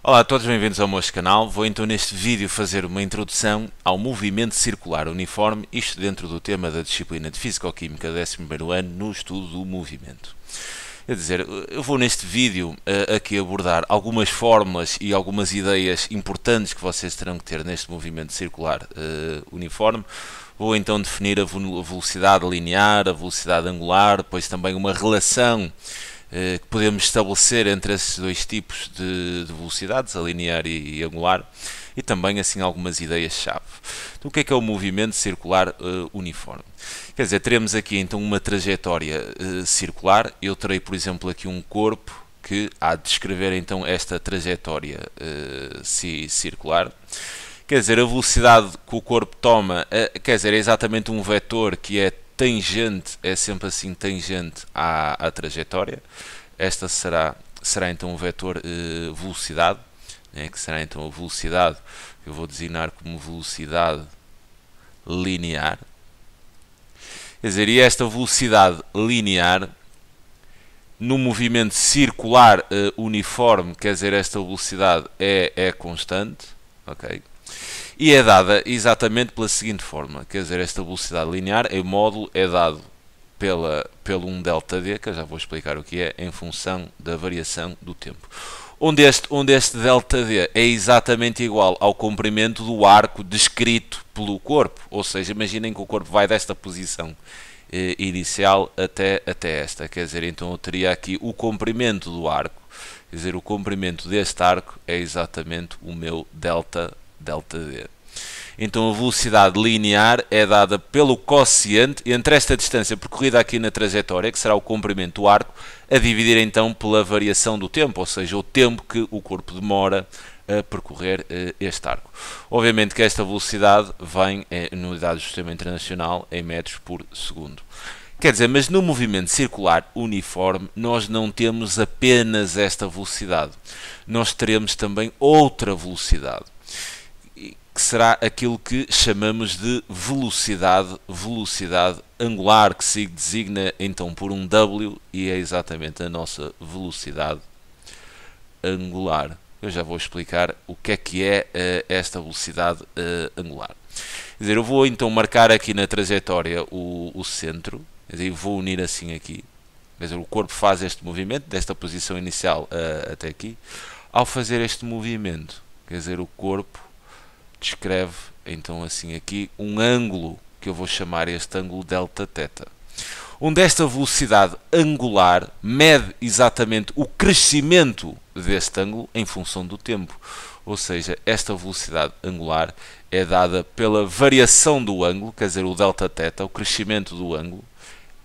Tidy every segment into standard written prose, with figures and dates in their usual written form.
Olá a todos, bem-vindos ao meu canal. Vou então neste vídeo fazer uma introdução ao movimento circular uniforme, isto dentro do tema da disciplina de Físico-Química do 11º ano no estudo do movimento. Quer dizer, eu vou neste vídeo aqui abordar algumas fórmulas e algumas ideias importantes que vocês terão que ter neste movimento circular uniforme. Vou então definir a velocidade linear, a velocidade angular, depois também uma relação que podemos estabelecer entre esses dois tipos de velocidades, a linear e angular, e também assim algumas ideias-chave. Então, o que é o movimento circular uniforme? Quer dizer, teremos aqui então uma trajetória circular. Eu terei, por exemplo, aqui um corpo que há de descrever então esta trajetória circular. Quer dizer, a velocidade que o corpo toma, quer dizer, é exatamente um vetor que é tangente, é sempre assim tangente à trajetória. Esta será então o vetor velocidade, né, que será então a velocidade que eu vou designar como velocidade linear. Quer dizer, e esta velocidade linear no movimento circular uniforme, quer dizer, esta velocidade é constante, ok? E é dada exatamente pela seguinte forma, quer dizer, esta velocidade linear em módulo é dado pelo 1 ΔD, que eu já vou explicar o que é, em função da variação do tempo. Onde este ΔD é exatamente igual ao comprimento do arco descrito pelo corpo, ou seja, imaginem que o corpo vai desta posição inicial até esta, quer dizer, então eu teria aqui o comprimento do arco, quer dizer, o comprimento deste arco é exatamente o meu ΔD. Então a velocidade linear é dada pelo quociente entre esta distância percorrida aqui na trajetória, que será o comprimento do arco, a dividir então pela variação do tempo, ou seja, o tempo que o corpo demora a percorrer este arco. Obviamente que esta velocidade vem em unidades do Sistema Internacional em metros por segundo. Quer dizer, mas no movimento circular uniforme nós não temos apenas esta velocidade, nós teremos também outra velocidade, que será aquilo que chamamos de velocidade angular, que se designa então por um W e é exatamente a nossa velocidade angular. Eu já vou explicar o que é esta velocidade angular. Quer dizer, eu vou então marcar aqui na trajetória o centro, quer dizer, vou unir assim aqui. Quer dizer, o corpo faz este movimento, desta posição inicial até aqui. Ao fazer este movimento, quer dizer, o corpo descreve então assim aqui um ângulo que eu vou chamar este ângulo Δθ, onde esta velocidade angular mede exatamente o crescimento deste ângulo em função do tempo, ou seja, esta velocidade angular é dada pela variação do ângulo, quer dizer, o Δθ, o crescimento do ângulo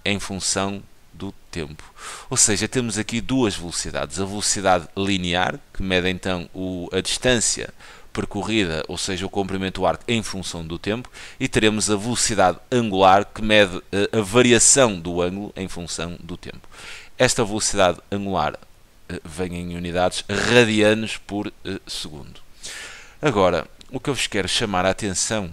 em função do tempo. Ou seja, temos aqui duas velocidades, a velocidade linear, que mede então a distância percorrida, ou seja, o comprimento do arco em função do tempo, e teremos a velocidade angular, que mede a variação do ângulo em função do tempo. Esta velocidade angular vem em unidades radianos por segundo. Agora, o que eu vos quero chamar a atenção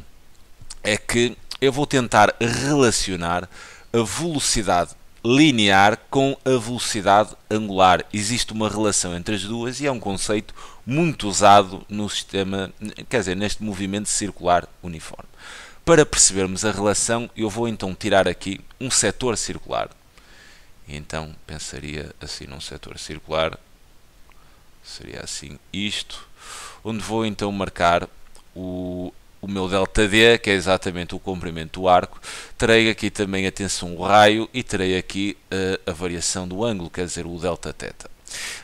é que eu vou tentar relacionar a velocidade linear com a velocidade angular. Existe uma relação entre as duas e é um conceito muito usado no sistema, quer dizer, neste movimento circular uniforme. Para percebermos a relação, eu vou então tirar aqui um setor circular. E então pensaria assim num setor circular, seria assim isto, onde vou então marcar o meu ΔD, que é exatamente o comprimento do arco. Terei aqui também, atenção, o raio e terei aqui a variação do ângulo, quer dizer, o Δθ.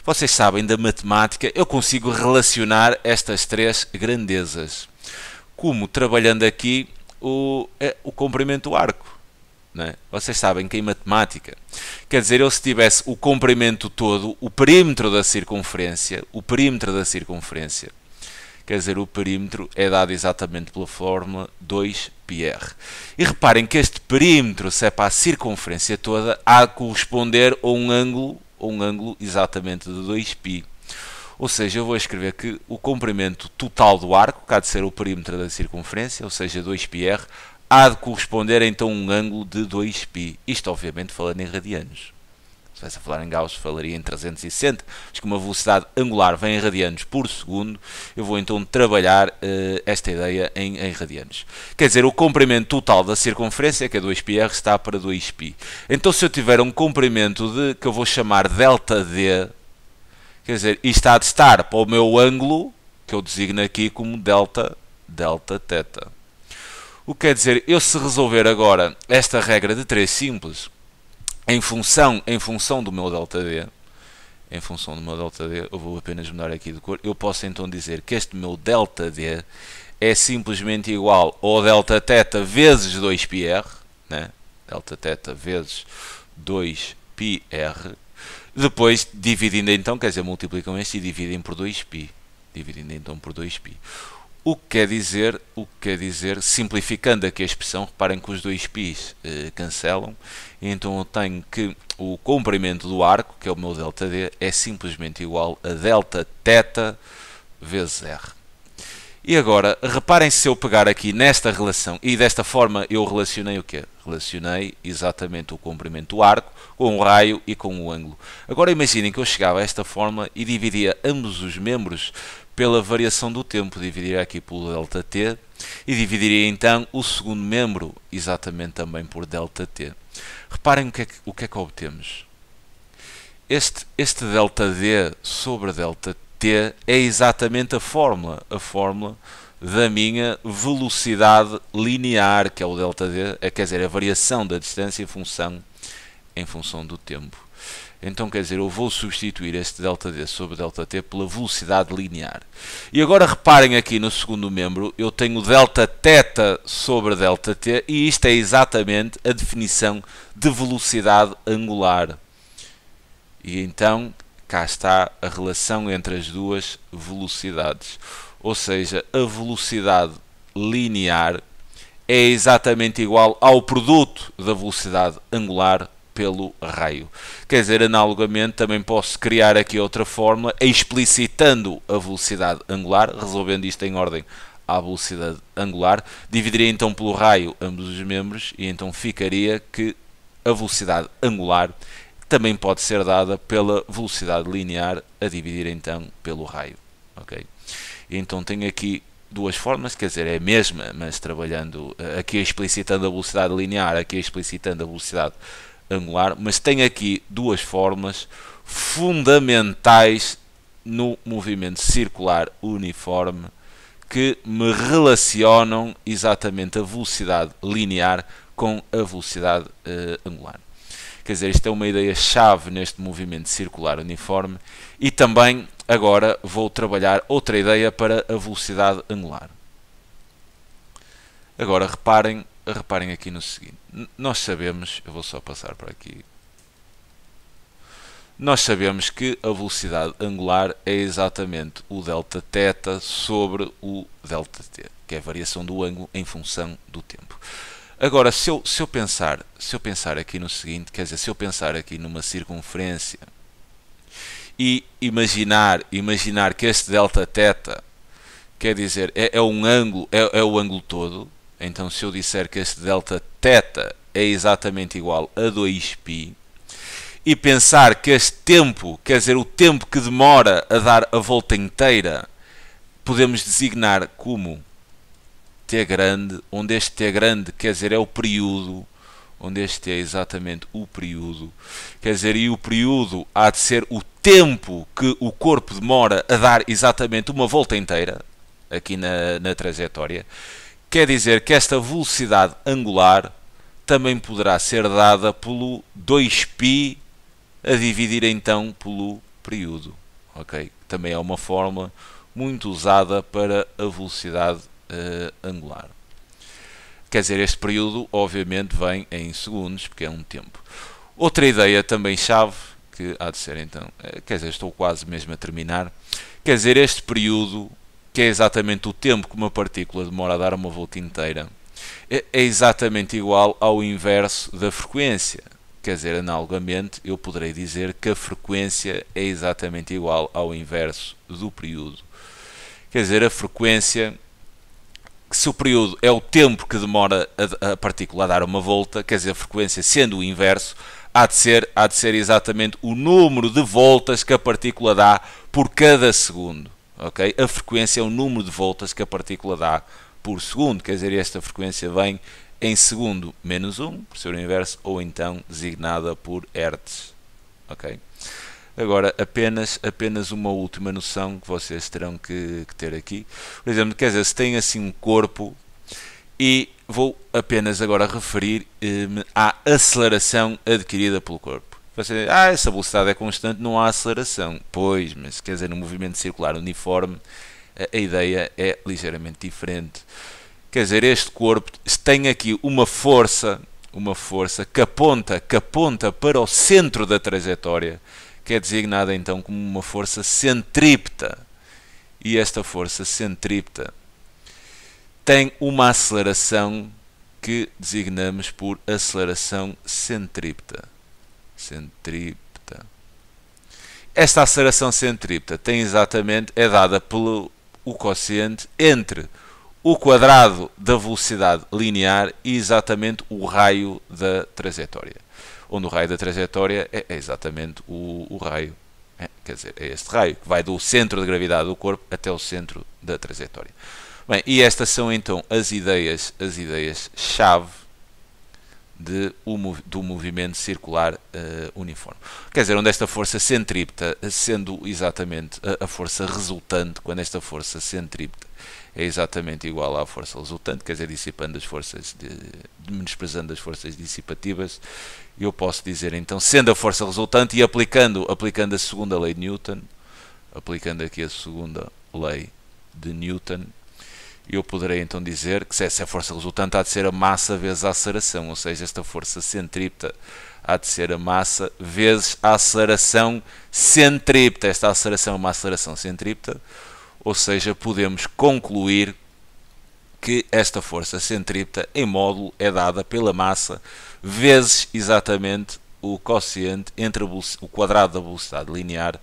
Vocês sabem da matemática, eu consigo relacionar estas três grandezas, como trabalhando aqui o comprimento do arco. Não é? Vocês sabem que em matemática, quer dizer, eu se tivesse o comprimento todo, o perímetro da circunferência, quer dizer, o perímetro é dado exatamente pela fórmula 2πr. E reparem que este perímetro, se é para a circunferência toda, há de corresponder a um ângulo exatamente de 2π. Ou seja, eu vou escrever que o comprimento total do arco, que há de ser o perímetro da circunferência, ou seja, 2πr, há de corresponder então a um ângulo de 2π. Isto, obviamente, falando em radianos. Se estivesse a falar em Gauss, falaria em 360, mas como a velocidade angular vem em radianos por segundo, eu vou então trabalhar esta ideia em radianos. Quer dizer, o comprimento total da circunferência, que é 2πr, está para 2π. Então, se eu tiver um comprimento que eu vou chamar ΔD, quer dizer, isto há de estar para o meu ângulo, que eu designo aqui como delta θ. O que quer dizer, eu se resolver agora esta regra de 3 simples, em função do meu ΔD, eu vou apenas mudar aqui de cor, eu posso então dizer que este meu ΔD é simplesmente igual ao Δθ vezes 2πr, né? Δθ vezes 2πr, depois dividindo então, quer dizer, multiplicam este e dividem por 2π. Dividindo então por 2π. O que quer dizer, simplificando aqui a expressão, reparem que os 2π's cancelam, então eu tenho que o comprimento do arco, que é o meu ΔD, é simplesmente igual a Δθ vezes r. E agora, reparem se eu pegar aqui nesta relação, e desta forma eu relacionei o quê? Relacionei exatamente o comprimento do arco com o raio e com o ângulo. Agora imaginem que eu chegava a esta fórmula e dividia ambos os membros pela variação do tempo, dividiria aqui pelo ΔT e dividiria então o segundo membro exatamente também por ΔT. Reparem o que é que obtemos. Este ΔD sobre ΔT é exatamente a fórmula da minha velocidade linear, que é o ΔD, quer dizer, a variação da distância em função do tempo. Então, quer dizer, eu vou substituir este ΔD sobre ΔT pela velocidade linear. E agora reparem aqui no segundo membro, eu tenho Δθ sobre ΔT e isto é exatamente a definição de velocidade angular. E então, cá está a relação entre as duas velocidades. Ou seja, a velocidade linear é exatamente igual ao produto da velocidade angular pelo raio. Quer dizer, analogamente, também posso criar aqui outra fórmula explicitando a velocidade angular, resolvendo isto em ordem à velocidade angular, dividiria então pelo raio ambos os membros e então ficaria que a velocidade angular também pode ser dada pela velocidade linear a dividir então pelo raio. Ok? E então tenho aqui duas formas, quer dizer, é a mesma, mas trabalhando aqui explicitando a velocidade linear, aqui explicitando a velocidade angular, mas tenho aqui duas fórmulas fundamentais no movimento circular uniforme que me relacionam exatamente a velocidade linear com a velocidade angular. Quer dizer, isto é uma ideia-chave neste movimento circular uniforme e também agora vou trabalhar outra ideia para a velocidade angular. Agora reparem aqui no seguinte, nós sabemos, eu vou só passar para aqui, nós sabemos que a velocidade angular é exatamente o Δθ sobre o ΔT, que é a variação do ângulo em função do tempo. Agora, se eu pensar aqui no seguinte, quer dizer, se eu pensar aqui numa circunferência e imaginar que este Δθ, quer dizer, é um ângulo, é o ângulo todo, então se eu disser que este Δθ é exatamente igual a 2π, e pensar que este tempo, quer dizer, o tempo que demora a dar a volta inteira, podemos designar como t grande, onde este t grande, quer dizer, é o período, onde este é exatamente o período, quer dizer, e o período há de ser o tempo que o corpo demora a dar exatamente uma volta inteira, aqui na trajetória, quer dizer que esta velocidade angular também poderá ser dada pelo 2π a dividir então pelo período, ok? Também é uma fórmula muito usada para a velocidade angular. Quer dizer, este período obviamente vem em segundos, porque é um tempo. Outra ideia também chave, que há de ser então, quer dizer, estou quase mesmo a terminar, quer dizer, este período, que é exatamente o tempo que uma partícula demora a dar uma volta inteira, é exatamente igual ao inverso da frequência. Quer dizer, analogamente, eu poderei dizer que a frequência é exatamente igual ao inverso do período. Quer dizer, a frequência, se o período é o tempo que demora a partícula a dar uma volta, quer dizer, a frequência sendo o inverso, há de ser exatamente o número de voltas que a partícula dá por cada segundo. Okay? A frequência é o número de voltas que a partícula dá por segundo, quer dizer, esta frequência vem em segundo menos 1, por ser o inverso, ou então designada por Hertz. Okay? Agora, apenas uma última noção que vocês terão que ter aqui. Por exemplo, quer dizer, se tem assim um corpo, e vou apenas agora referir-me à aceleração adquirida pelo corpo. Você diz, essa velocidade é constante, não há aceleração. Pois, mas quer dizer, no movimento circular uniforme, a ideia é ligeiramente diferente. Quer dizer, este corpo tem aqui uma força que aponta para o centro da trajetória, que é designada então como uma força centrípeta. E esta força centrípeta tem uma aceleração que designamos por aceleração centrípeta. Esta aceleração centrípeta é dada pelo quociente entre o quadrado da velocidade linear e exatamente o raio da trajetória. Onde o raio da trajetória é exatamente o raio, quer dizer, é este raio, que vai do centro de gravidade do corpo até o centro da trajetória. Bem, e estas são então as ideias-chave do movimento circular uniforme. Quer dizer, onde esta força centrípeta, sendo exatamente a força resultante, quando esta força centrípeta é exatamente igual à força resultante, quer dizer, dissipando as forças, menosprezando as forças dissipativas, eu posso dizer então, sendo a força resultante e aplicando a segunda lei de Newton, aplicando aqui a segunda lei de Newton, eu poderei então dizer que se essa força resultante há de ser a massa vezes a aceleração, ou seja, esta força centrípeta há de ser a massa vezes a aceleração centrípeta. Esta aceleração é uma aceleração centrípeta, ou seja, podemos concluir que esta força centrípeta em módulo é dada pela massa vezes exatamente o quociente entre o quadrado da velocidade linear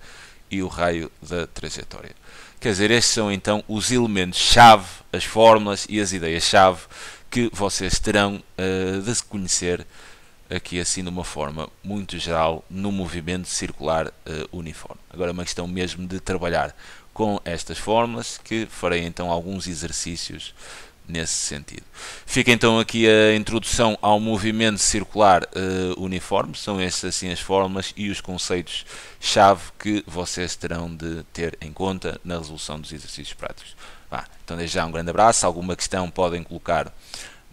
e o raio da trajetória. Quer dizer, estes são então os elementos-chave, as fórmulas e as ideias-chave que vocês terão de conhecer aqui assim de uma forma muito geral no movimento circular uniforme. Agora é uma questão mesmo de trabalhar com estas fórmulas, que farei então alguns exercícios nesse sentido. Fica então aqui a introdução ao movimento circular uniforme. São estas assim as fórmulas e os conceitos-chave que vocês terão de ter em conta na resolução dos exercícios práticos. Então desde já um grande abraço. Alguma questão podem colocar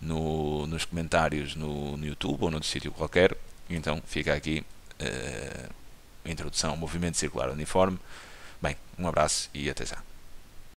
nos comentários no YouTube ou noutro sítio qualquer. Então fica aqui a introdução ao movimento circular uniforme. Bem, um abraço e até já.